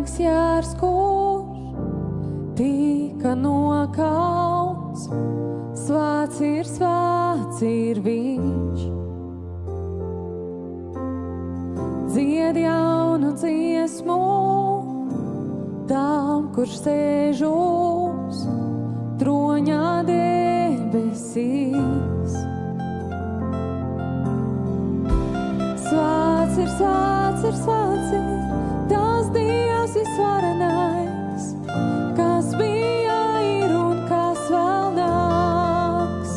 Laimīgs jārs, kurš tika nokauts, svēts ir viņš. Dzied jaunu dziesmu tam, kurš sēž uz troņa debesīs. Svēts ir tas Dievs visvarenais, kas bija, ir un kas vēl nāks.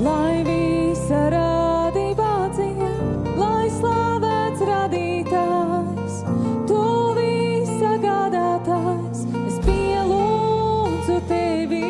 Lai visa radība dzied, lai slavēts radītājs, tu visa gādātājs, es pielūdzu tevi.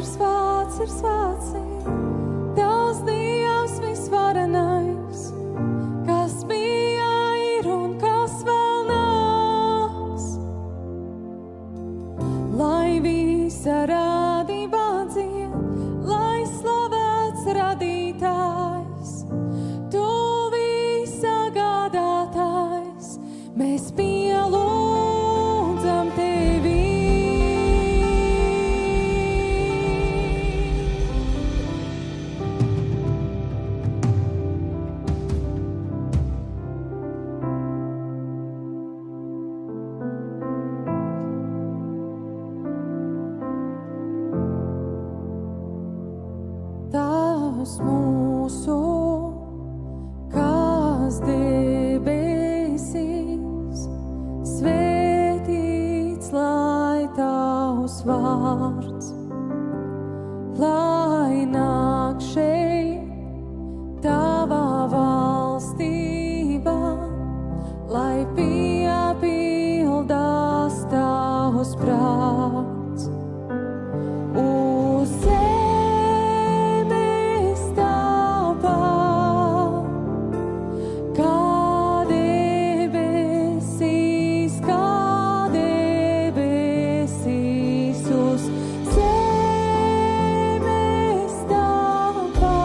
svēts ir, Tavs Dievs visvarenais, kas bija, ir un kas vēl nāks. Lai visa radība dzied, lai slavēts radītājs, Tu visa gādātājs, mēs pielūdzam Tevi. Tavs mūsu, kas debesīs, svētīts lai Tavs vārds, lai nāk šeit Tava valstība, lai piepildās Tavs prāts. Uz zemes tāpat, kā debesīs, uz zemes tāpat.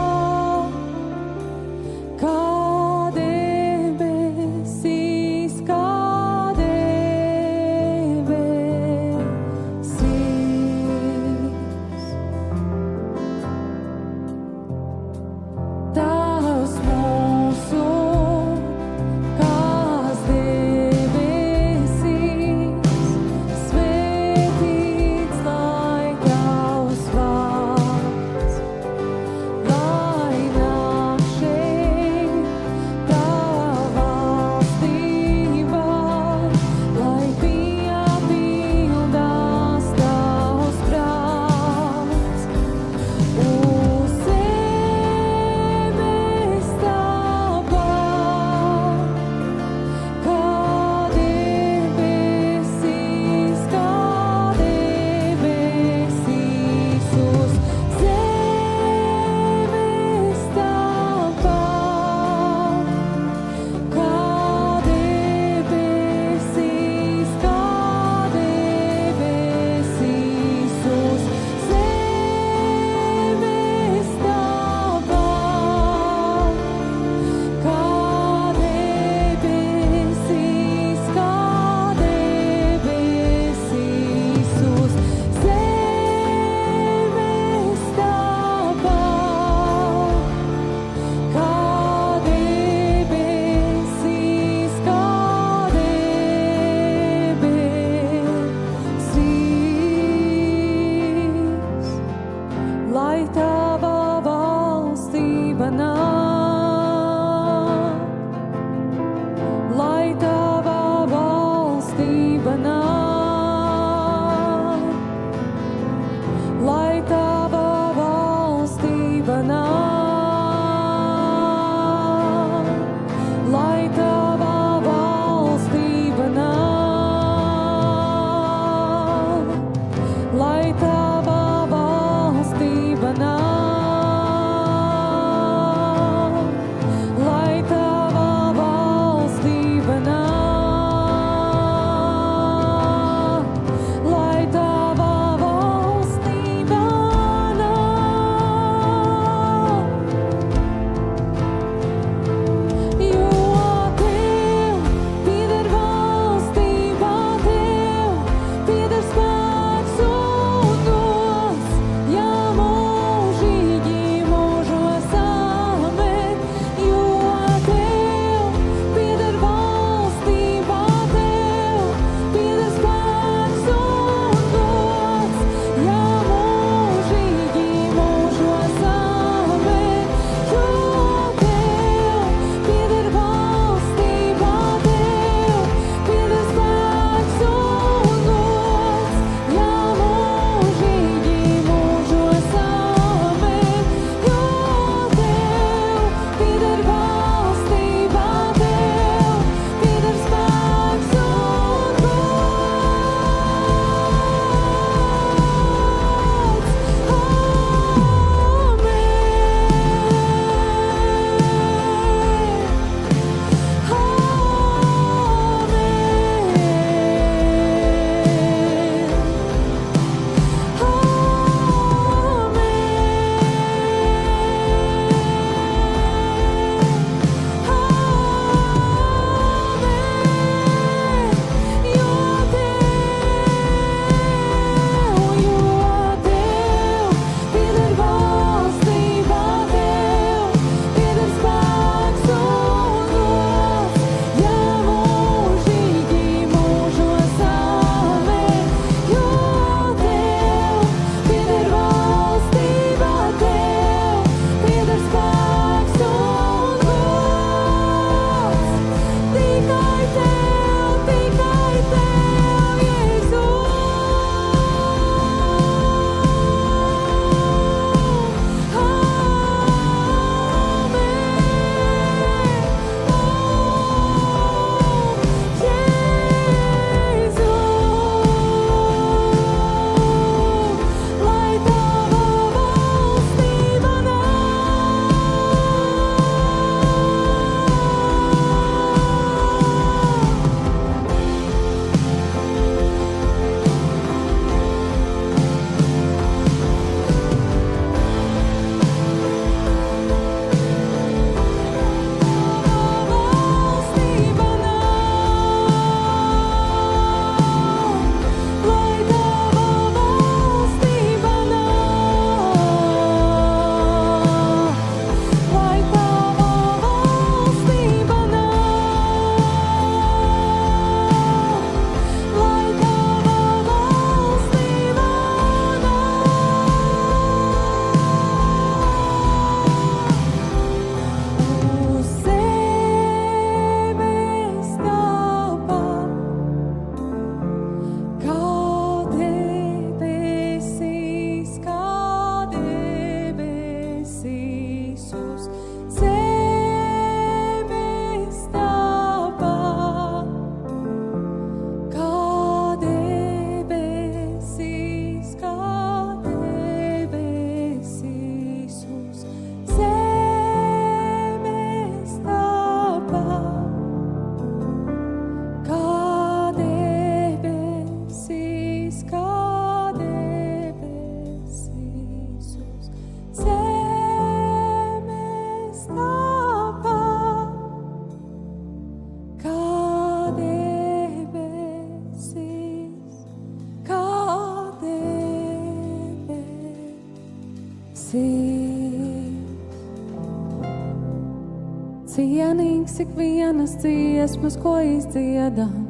Cienīgs ik vienas dziesmas, ko izdziedam.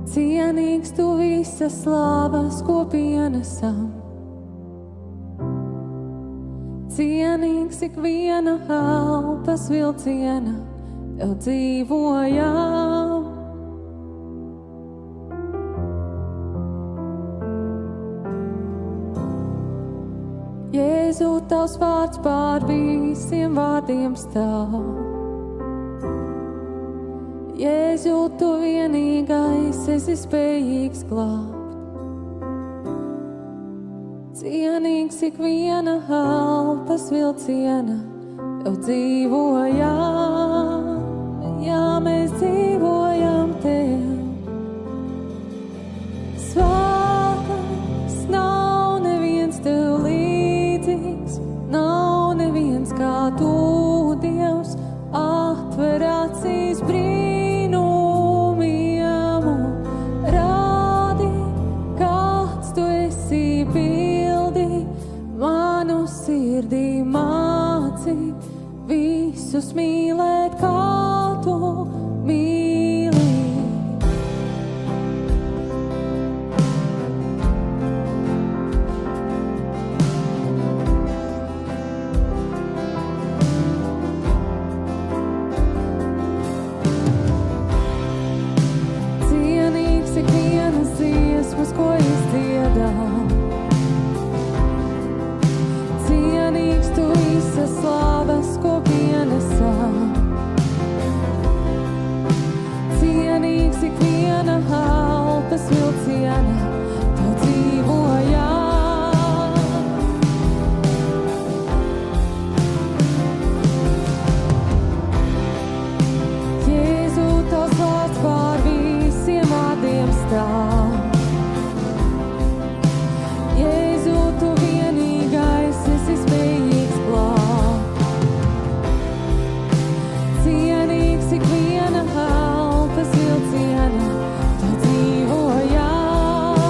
Cienīgs tu visas slavas, ko pienesam. Cienīgs ik viena elpas vilciena, tev dzīvojam. Jēzu, tavs vārds pār visiem vārdiem stāv. Jēzu, tu vienīgais esi spējīgs glābt. Cienīgs ik viena elpas vilciena, tev dzīvojam. Jā, mēs dzīvojam tev. Svētais nav neviens tev līdzīgs, nav neviens kā tu, Dievs, atver acīs brīnumiem un rādi, kāds tu esi, pildi manu sirdī, māci visus mīlēt, kā tu mīli. Cienīgs ik vienas dziesmas, ko izdziedam. Cienīgs tu visas slavas, ko pienesam. Cienīgs ik viena elpas vilciena, tev dzīvojam. Jēzu, tavs vārds pār visiem vārdiem stāv. Jēzu, tu vienīgais esi spējīgs glābt. Cienīgs ik viena elpas vilciena, tev dzīvojam.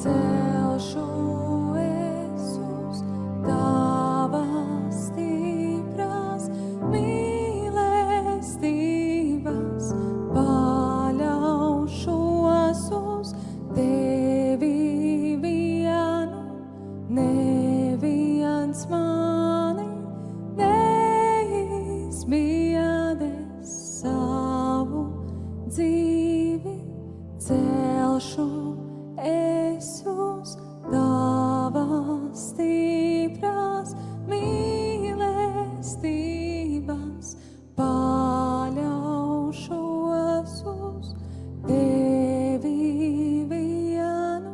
celšu es uz tavas stiprās mīlestības, paļaušos uz tevi vienu, neviens mani neizbiedēs, savu dzīvi celšu es uz tavas stiprās mīlestības, paļaušos uz tevi vienu,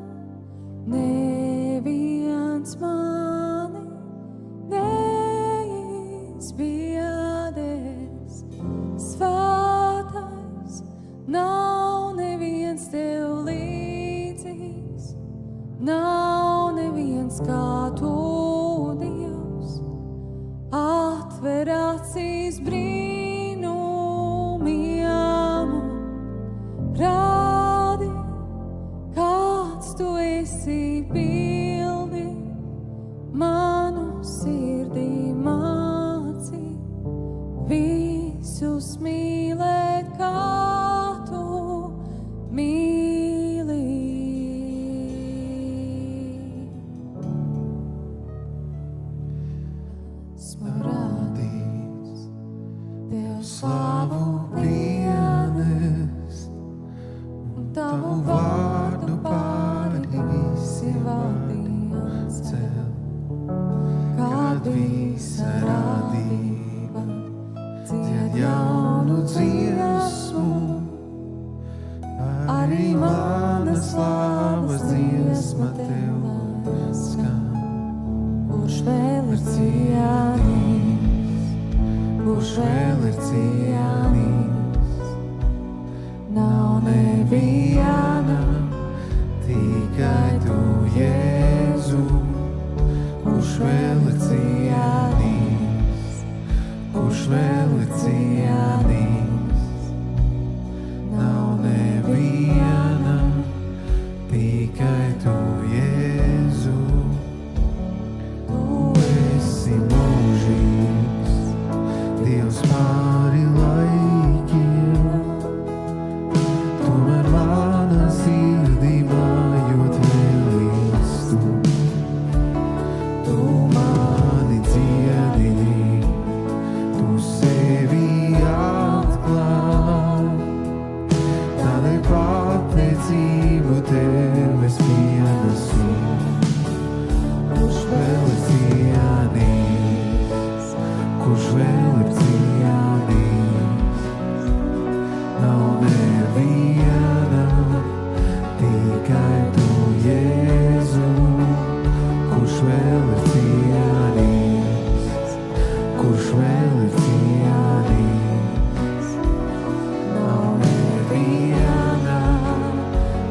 neviens mani neizbiedēs. Svētais, nav neviens tev līdzīgs, nav neviens kā tu, Dievs. Atver acīs brīnumiem un rādi, kāds tu esi, pildi manu sirdī, māci visus mīlēt, kā tu mīli. Esmu radījis Tev slavu pienest, un Tavu vārdu pāri visi valdījās cel. Kad visa radība dzied jaunu dziesmu, arī mana slavas dziesma Tev skan. Kurš vēl ir cienīgs, kurš vēl ir cienīgs, nav neviena, tikai Tu, Jēzu. Kurš vēl ir cienīgs, kurš vēl ir cienīgs, nav neviena, tikai Tu, Jēzu. Tu esi mūžīgs, Dievs pāri laikiem, tomēr manā sirdī mājot vēlīs Tu. Tu mani dziedini, Tu sevi atklāj, tādēļ pateicību Tev es pienesu. Kurš vēl ir cienīgs, kurš vēl ir cienīgs, nav neviena, tikai Tu, Jēzu. Kurš vēl ir cienīgs, kurš vēl ir cienīgs, nav neviena,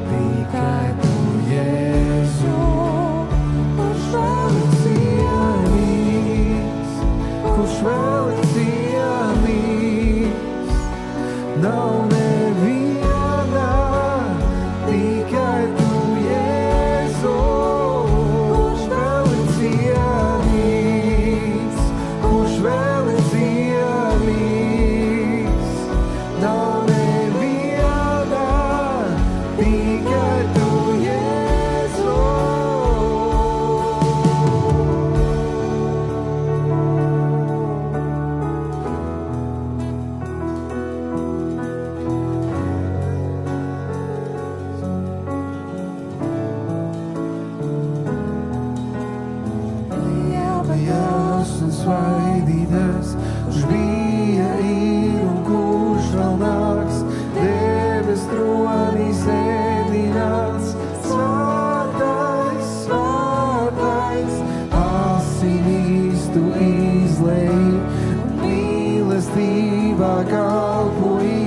tikai Tu, Jēzu. Kurš vēl ir cienīgs, kurš vēl ir cienīgs, nav neviena, tikai Tu, Jēzu. Kurš vēl ir cienīgs, kurš vēl ir cienīgs, nav neviena, tikai Tu, Jēzu. Lielajās un svaidītās, kurš bija, ir un kurš vēl nāks, debes tronī sēdināts. Svētais, svētais, asinīs Tu izlej, un mīlestībā kalpoji,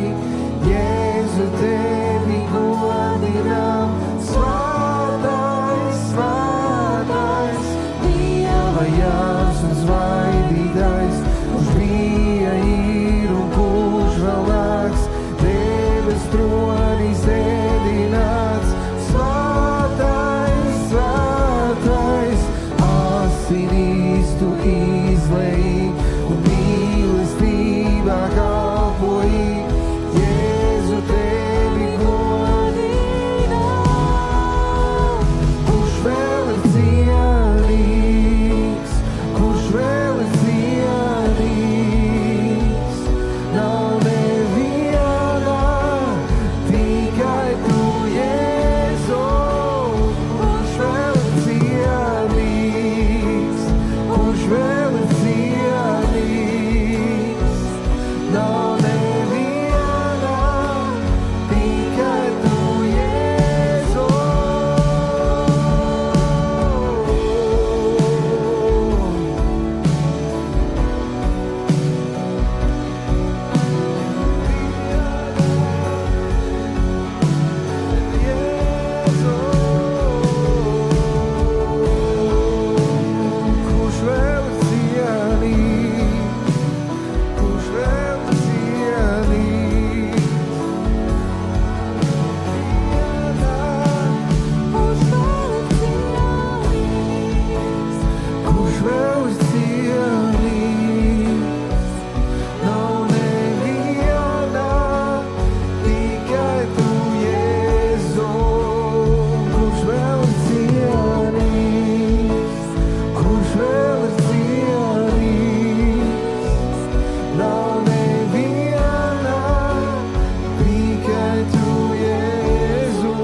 Jēzu Tevi godinām. Svētais, svētais, lielajās un svaidītājs, kurš bija, ir un kurš vēl nāks, debes tronī sēdināts. Svētais, tu izlēji un mīlestībā kalpoji. Jēzu, tevi godinām. Kurš vēl ir cienīgs, kurš vēl ir cienīgs? Nav neviena, tikai tu, Jēzu. Kurš vēl ir cienīgs, kurš vēl ir cienīgs? Nav neviena, tikai tu, Jēzu. Kurš vēl ir cienīgs, kurš vēl ir cienīgs? Kurš vēl ir cienīgs? Nav neviena, tikai tu, Jēzu. Kurš vēl ir cienīgs? Kurš vēl ir cienīgs? Nav neviena, tikai tu, Jēzu.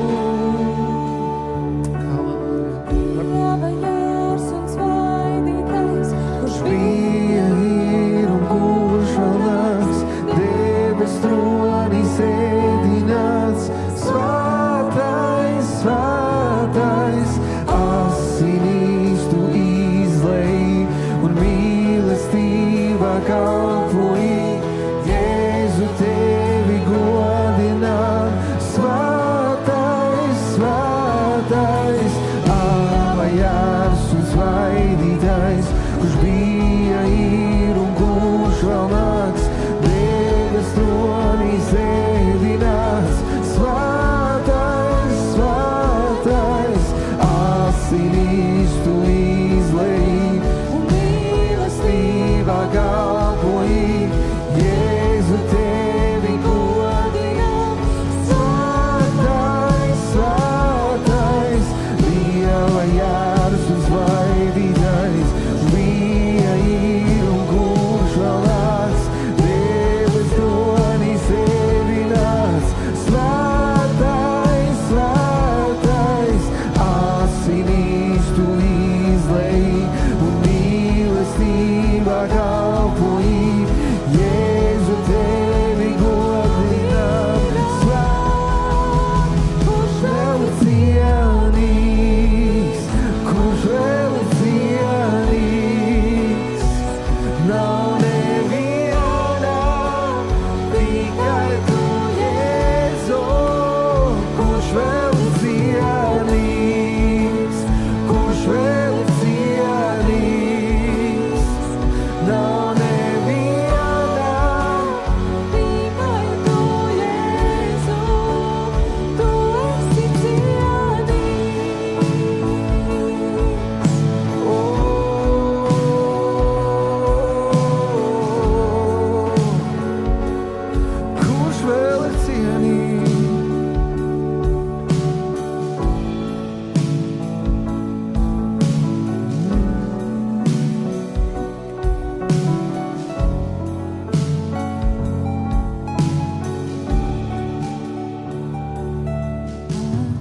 Dieva jērs un svaidītājs, kurš Bija, ir un kurš vēl nāks, debes tronī sēdināts. Svētais, svētais, asinīs tu izlēji un mīlestībā kalpoji. Jēzu, tevi godinām. Svētais, svētais, Aba jārs un svaidītājs, kurš bija, ir un kurš vēl nāks, debes tronī sēdināts. Svētais, svētais, asinīs tu izlēji un mīlestībā kalpoji. Jēzu, tevi godinām. Svētais, svētais, Dieva jārs un svaidītājs, bija, ir un kurš vēl nāks, debes tronī sēdināts. Svētais, svētais, asinīs tu izlēji un mīlestībā kalpoji. Jēzu, tevi godinām. Kurš vēl ir cienīgs, kurš vēl ir cienīgs? Nav neviena, tikai tu, Jēzu. Kurš vēl ir cienīgs, kurš vēl ir cienīgs? Nav neviena, tikai tu, Jēzu, tu esi cienīgs. Kurš vēl ir cienīgs?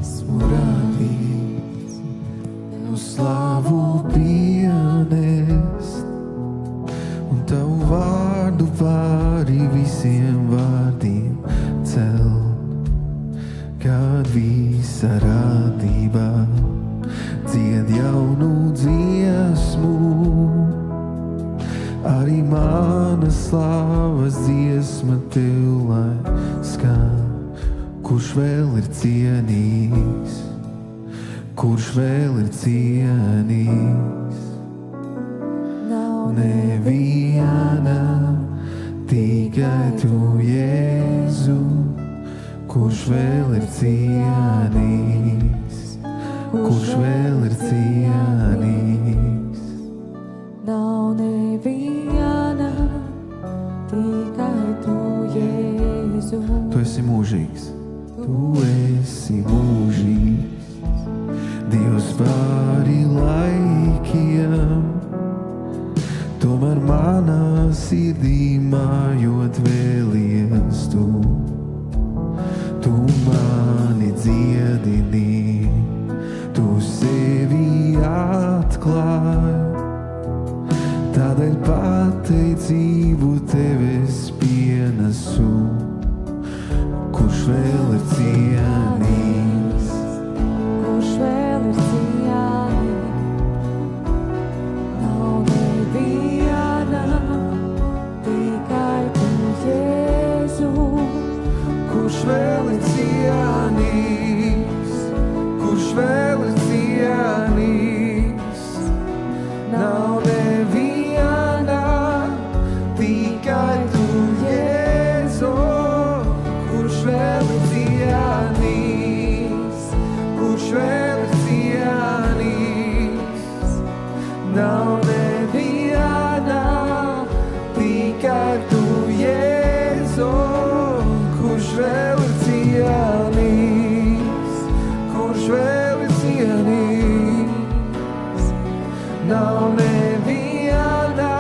Esmu radīts, tev slavu pienest, un tavu vārdu pāri visiem vārdiem celt. Kad visa radība dzied jaunu dziesmu, arī mana slavas dziesma tev lai skan. Kurš vēl ir cienīgs, kurš vēl ir cienīgs? Nav Neviena, tikai tu, Jēzu. Kurš vēl ir cienīgs, kurš vēl ir cienīgs? nav neviena, tikai tu, Jēzu. Tu esi mūžīgs. Tu esi mūžīgs. Dievs pāri laikiem. Tomēr manā sirdī mājot vēlies tu. Tu mani dziedini, tu sevi atklāj. Tādēļ pateicību tev es pienesu. Kurš vēl ir cienīgs? Kurš vēl ir cienīgs? Nav neviena, tikai tu, Jēzu. Kurš vēl ir cienīgs? Kurš vēl ir cienīgs? Nav neviena, tikai tu, Jēzu. Kurš vēl ir cienīgs? Kurš vēl ir cienīgs? Nav neviena, tikai tu, Jēzu. Kurš vēl ir cienīgs? Kurš vēl ir cienīgs? Nav neviena,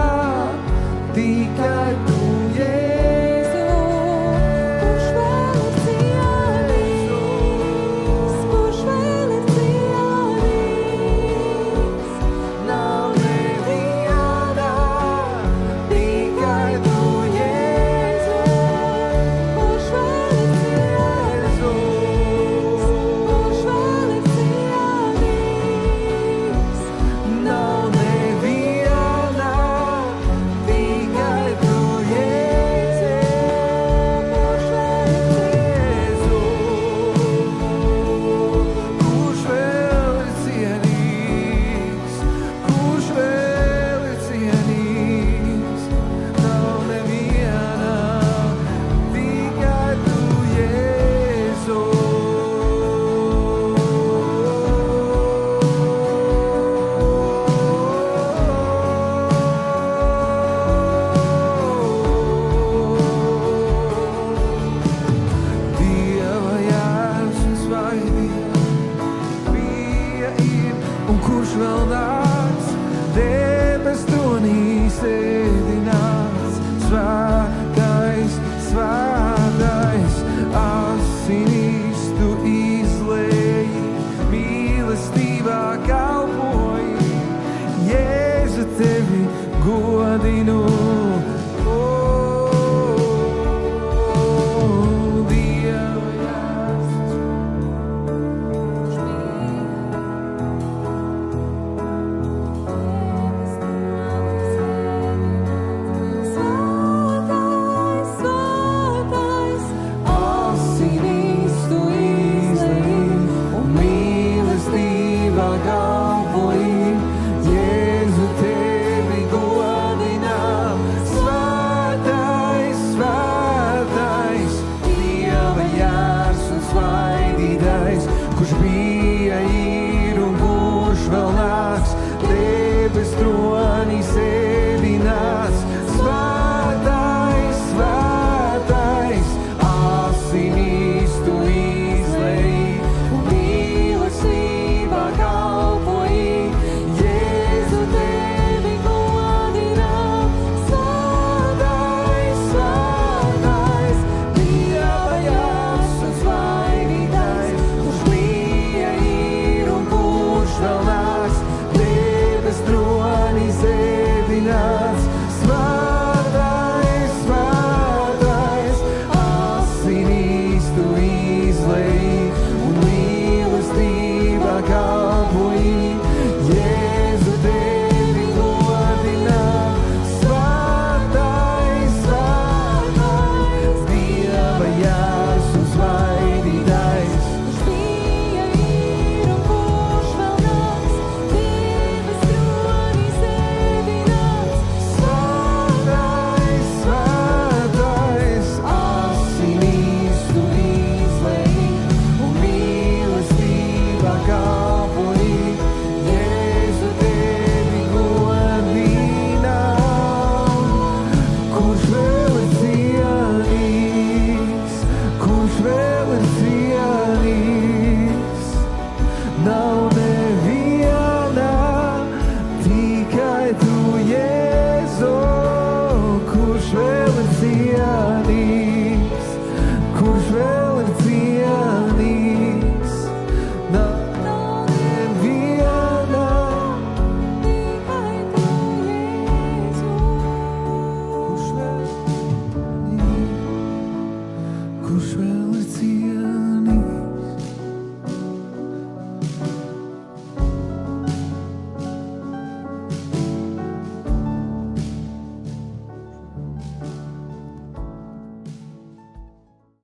tikai tu, Jēzu. Kurš vēl ir cienīgs? Kurš vēl ir cienīgs? Nav neviena, tikai tu, Jēzu. Kurš vēl ir cienīgs? Kurš vēl ir cienīgs? Nav neviena, tikai tu, Jēzu. Kurš vēl ir Kurš vēl ir cienīgs? Kurš vēl ir cienīgs? Nav neviena, tikai tu, Jēzu. Dieva Jēzus vainīja bija ir, un kurš vēl nāks, debes tronīs ēdināts, svētais, svētais, asinīs tu izlēji, mīlestībā kalpoji, Jēzu tevi godinu. Dieva Jēzus. Svētais, svētais, asinīs tu izlēji, un mīlestībā gāji.